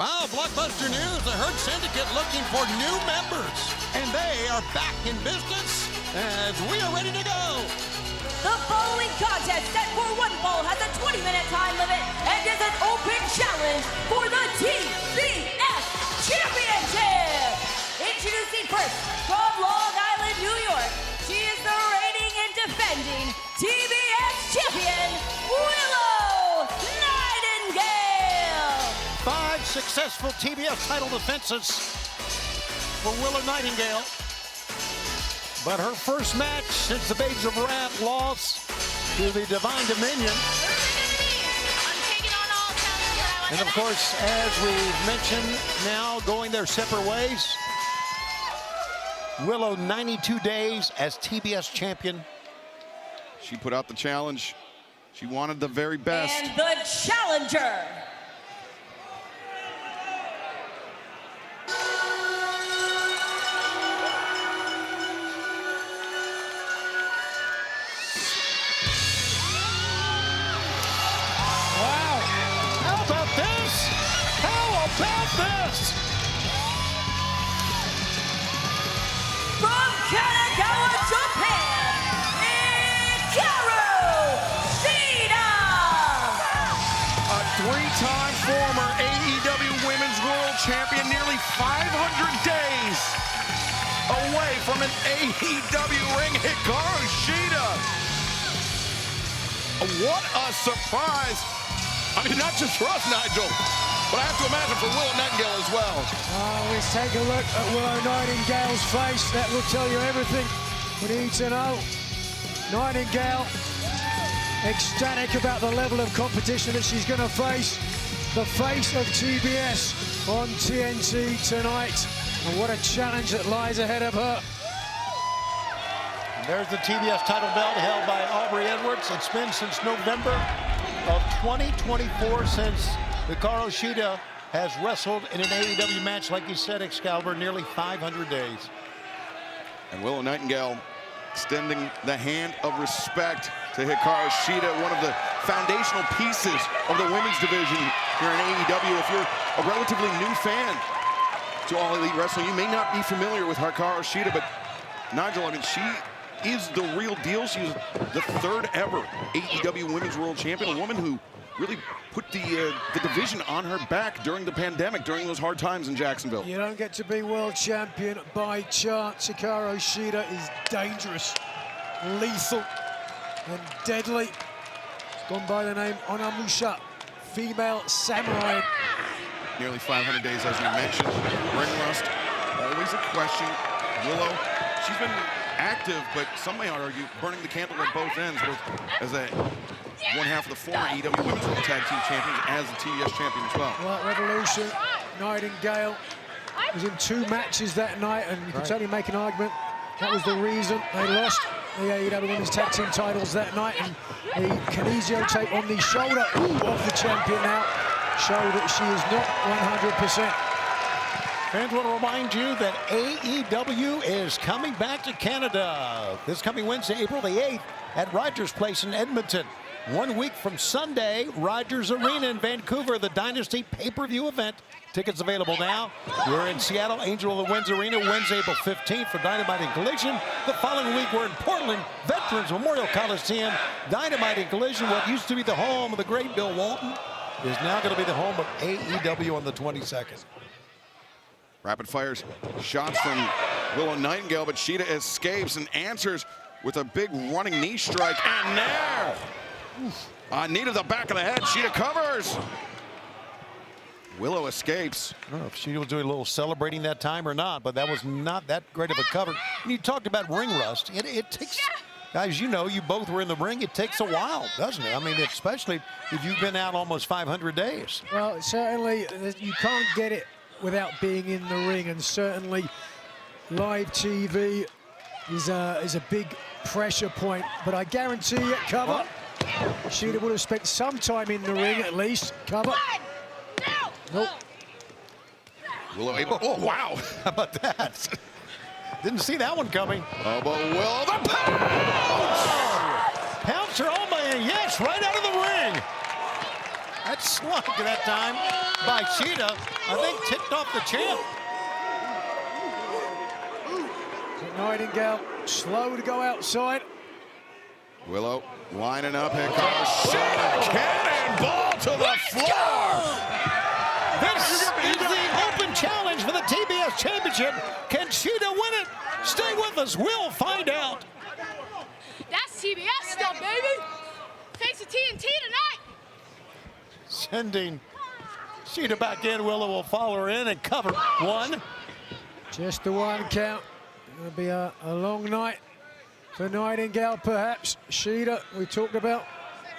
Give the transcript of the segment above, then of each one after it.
Wow, blockbuster news. The Herd Syndicate looking for new members. And they are back in business as we are ready to go. The following contest set for one fall has a 20-minute time limit and is an open challenge for the TBS Championship. Introducing first, from Long Island, New York, she is the reigning and defending TBS Champion, Willow Nightingale. 5 successful TBS title defenses for Willow Nightingale. But her first match since the Babes of Wrath loss to the Divine Dominion. And of course, as we've mentioned, now going their separate ways. Willow 92 days as TBS champion. She put out the challenge. She wanted the very best. And the challenger. From Kanagawa, Japan, Hikaru, Shida! A 3-time former AEW Women's World Champion, nearly 500 days away from an AEW ring. Hikaru Shida. What a surprise. I mean, not just for us, Nigel, but I have to imagine for Willow Nightingale as well. Let's take a look at Willow Nightingale's face. That will tell you everything we need to know. Nightingale, ecstatic about the level of competition that she's going to face. The face of TBS on TNT tonight. And what a challenge that lies ahead of her. And there's the TBS title belt held by Aubrey Edwards. It's been since November of 2024 since Hikaru Shida has wrestled in an AEW match, like you said, Excalibur, nearly 500 days. And Willow Nightingale extending the hand of respect to Hikaru Shida, one of the foundational pieces of the women's division here in AEW. If you're a relatively new fan to All Elite Wrestling, you may not be familiar with Hikaru Shida, but Nigel, I mean, she is the real deal. She's the 3rd ever AEW Women's World Champion, a woman who really put the division on her back during the pandemic, during those hard times in Jacksonville. You don't get to be world champion by chance. Hikaru Shida is dangerous, lethal, and deadly. It's gone by the name Onamusha, female samurai. Nearly 500 days, as you mentioned. Ring rust, always a question. Willow, she's been active, but some may argue burning the candle at both ends, both as one half of the former AEW Women's World Tag Team Champions, as the TBS champion as well. Right, Revolution, Nightingale was in 2 matches that night, and you can certainly make an argument that was the reason they lost the AEW Women's Tag Team titles that night. And the kinesio tape on the shoulder of the champion now show that she is not 100%. Fans want to remind you that AEW is coming back to Canada this coming Wednesday, April the 8th at Rogers Place in Edmonton. 1 week from Sunday, Rogers Arena in Vancouver, the Dynasty pay-per-view event. Tickets available now. We're in Seattle, Angel of the Winds Arena, Wednesday, April 15th for Dynamite and Collision. The following week, we're in Portland, Veterans Memorial Coliseum. Dynamite and Collision, what used to be the home of the great Bill Walton, is now going to be the home of AEW on the 22nd. Rapid fires shots from Willow Nightingale, but Shida escapes and answers with a big running knee strike. And there, knee to the back of the head. Shida covers. Willow escapes. I don't know if Shida was doing a little celebrating that time or not, but that was not that great of a cover. And you talked about ring rust. It takes, guys, you know, you both were in the ring. It takes a while, doesn't it? I mean, especially if you've been out almost 500 days. Well, certainly you can't get it without being in the ring, and certainly live TV is a big pressure point. But I guarantee you, cover. Shida would have spent some time in the ring at least. Cover. Nope. Willow able. Oh, wow. How about that? Didn't see that one coming. Oh, but Willow, the pounce! Pouncer, oh man, yes, right out of the ring. That slug at that time by Shida, I think, ticked off the champ. Nightingale slow to go outside. Willow lining up. Here comes Shida. Cannonball to the floor. This is the open challenge for the TBS Championship. Can Shida win it? Stay with us. We'll find out. That's TBS stuff, baby. Thanks to TNT tonight. Sending Shida back in. Willow will follow her in and cover. One. Just the one count. It'll be a long night for Nightingale, perhaps. Shida, we talked about,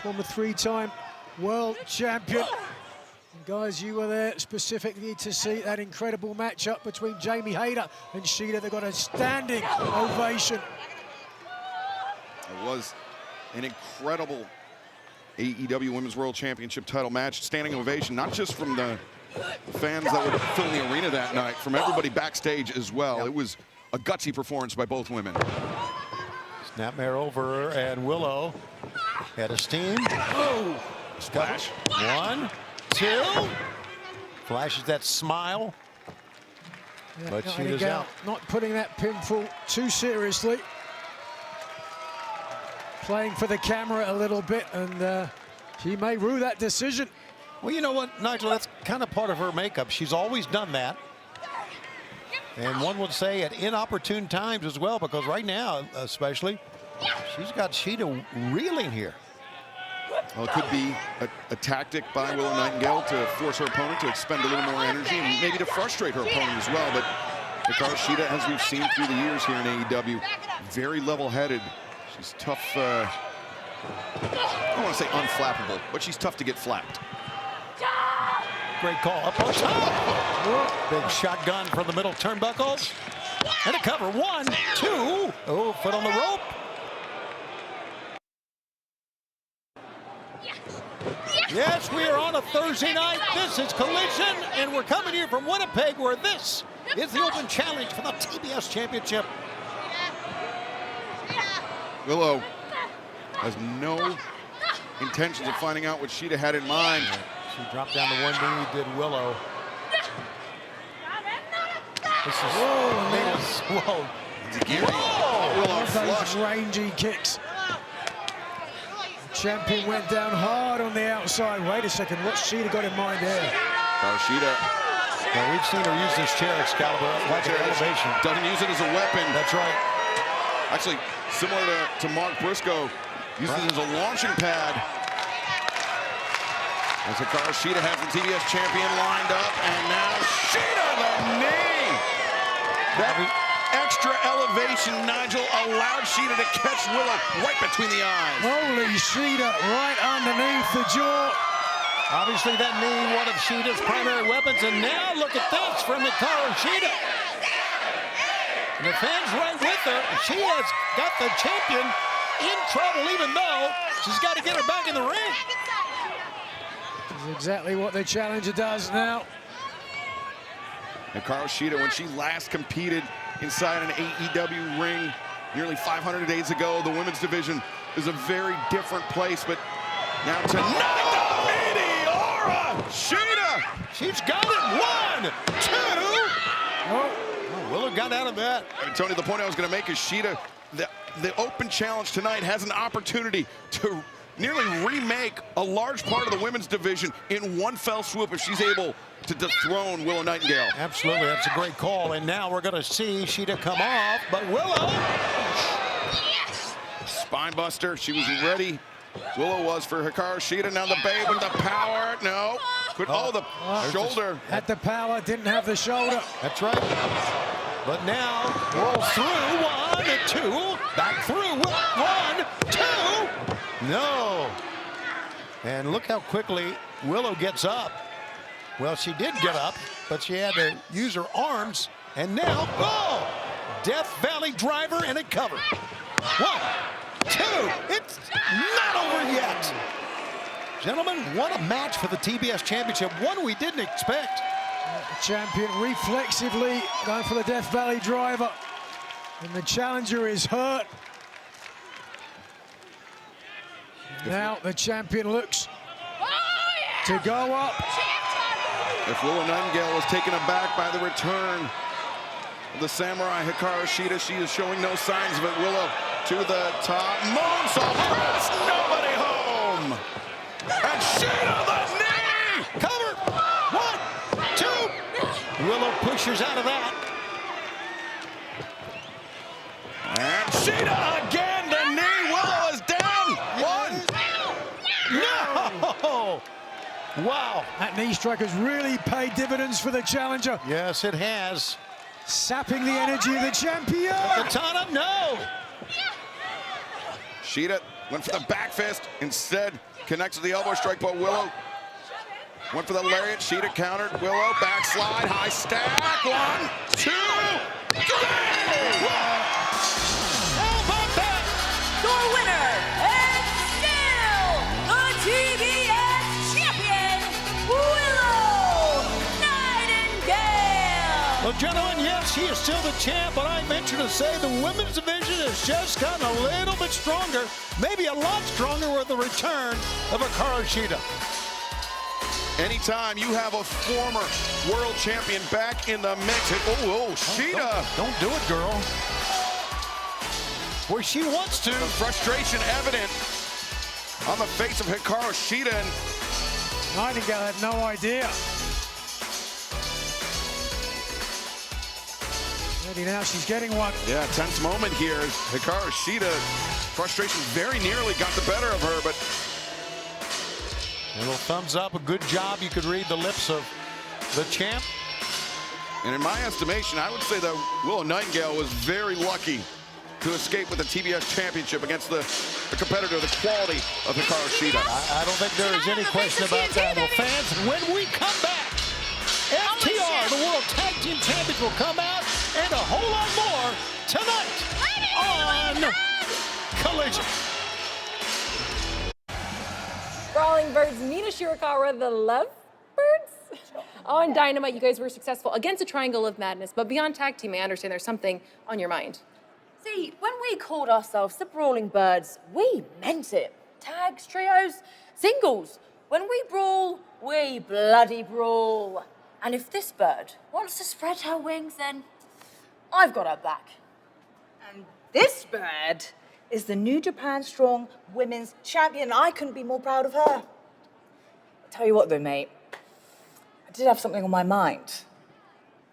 former three-time world champion. And guys, you were there specifically to see that incredible matchup between Jamie Hayter and Shida. They got a standing ovation. It was an incredible AEW Women's World Championship title match. Standing ovation, not just from the fans that were filling the arena that night, from everybody backstage as well. Yep. It was a gutsy performance by both women. Snapmare over, and Willow had a steam. Oh, splash. 1, 2. Flashes that smile. Yeah, but Shida's out. Not putting that pinfall too seriously. Playing for the camera a little bit, and she may rue that decision. Well, you know what, Nigel, that's kind of part of her makeup. She's always done that. And one would say at inopportune times as well, because right now, especially, she's got Shida reeling here. Well, it could be a tactic by Willow Nightingale to force her opponent to expend a little more energy and maybe to frustrate her opponent as well. But Hikaru Shida, as we've seen through the years here in AEW, very level-headed. She's tough, I don't want to say unflappable, but she's tough to get flapped. Great call up on top. Big shotgun from the middle turnbuckles. And a cover. 1, 2. Oh, foot on the rope. Yes, we are on a Thursday night. This is Collision, and we're coming here from Winnipeg, where this is the open challenge for the TBS Championship. Willow has no intentions of finding out what Shida had in mind. She dropped down to one knee, did Willow. This is whoa. Willow flush. Those rangy kicks. The champion went down hard on the outside. Wait a second, what's Shida got in mind there? Shida. Now we've seen her use this chair, Excalibur, like an elevation. Doesn't use it as a weapon. That's right. Actually, similar to Mark Briscoe, uses it as a launching pad. As Hikaru Shida has the TBS champion lined up, and now Shida the knee! That extra elevation, Nigel, allowed Shida to catch Willow right between the eyes. Holy Shida right underneath the jaw. Obviously that knee, one of Shida's primary weapons, and now look at this from Hikaru Shida. And the fans right with her. She has got the champion in trouble, even though she's got to get her back in the ring. That's exactly what the challenger does now. Hikaru Shida, when she last competed inside an AEW ring nearly 500 days ago, the women's division is a very different place, but now tonight, the Meteora Shida! She's got it. 1, 2. Oh, Willow got out of that. And Tony, the point I was going to make is Shida, the open challenge tonight has an opportunity to nearly remake a large part of the women's division in one fell swoop if she's able to dethrone Willow Nightingale. Absolutely, that's a great call. And now we're going to see Shida come off, but Willow. Yes. Spine buster, she was ready. Willow was for Hikaru Shida. Now the babe with the power. No. The shoulder. Had the power, didn't have the shoulder. That's right. But now rolls through. 1 and 2. Back through. 1, 2. No. And look how quickly Willow gets up. Well, she did get up, but she had to use her arms. And now, Death Valley driver and a cover. 1, 2. It's not over yet. Gentlemen, what a match for the TBS Championship. One we didn't expect. The champion reflexively going for the Death Valley driver. And the challenger is hurt. Now the champion looks to go up. If Willow Nightingale was taken aback by the return of the Samurai Hikaru Shida, she is showing no signs of it. Willow to the top. Moonsault puts nobody home. And Shida the knee. Cover. 1, 2. Willow pushes out of that. And Shida again, the knee. Willow is down. 1. No. Wow. That knee strike has really paid dividends for the challenger. Yes, it has. Sapping the energy of the champion. Katana, no. Shida went for the back fist. Instead, connects to the elbow strike, but Willow went for the lariat. Shida countered. Willow, backslide, high stack. 1, 2, 3. How about that? Your winner and still the TBS champion, Willow Nightingale. Well, gentlemen, yes, he is still the champ, but I venture to say the women's division has just gotten a little bit stronger, maybe a lot stronger with the return of Hikaru Shida. Anytime you have a former world champion back in the mix, Shida. Don't do it, girl. Where she wants to. The frustration evident on the face of Hikaru Shida. And Nightingale had no idea. Maybe now she's getting one. yeah, tense moment here. Hikaru Shida, frustration very nearly got the better of her, but A little thumbs up, a good job. You could read the lips of the champ. and in my estimation, I would say that Willow Nightingale was very lucky to escape with the TBS championship against the competitor, the quality of Hikaru Shida. I don't think there is any question about that. Well, fans, when we come back, FTR, the World Tag Team Champions, will come out, and a whole lot more tonight on Collision. Brawling Birds, Mina Shirakawa, the Lovebirds? On Dynamite, you guys were successful against a Triangle of Madness, but beyond tag team, I understand there's something on your mind. See, when we called ourselves the Brawling Birds, we meant it. Tags, trios, singles. When we brawl, we bloody brawl. And if this bird wants to spread her wings, then I've got her back. And this bird is the New Japan Strong Women's Champion. I couldn't be more proud of her. I'll tell you what though, mate. I did have something on my mind.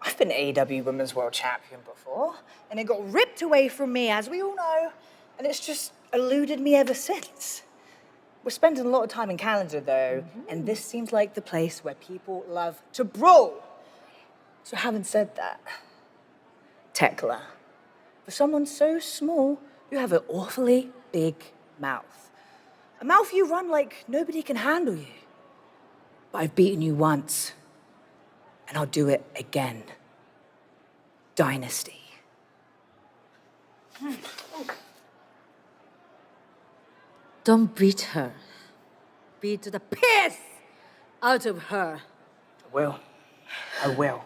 I've been AEW Women's World Champion before, and it got ripped away from me, as we all know, and it's just eluded me ever since. We're spending a lot of time in Canada, though, and this seems like the place where people love to brawl. So having said that, Tekla, for someone so small, you have an awfully big mouth. A mouth you run like nobody can handle you. But I've beaten you once, and I'll do it again. Dynasty. Don't beat her. Beat the piss out of her. I will.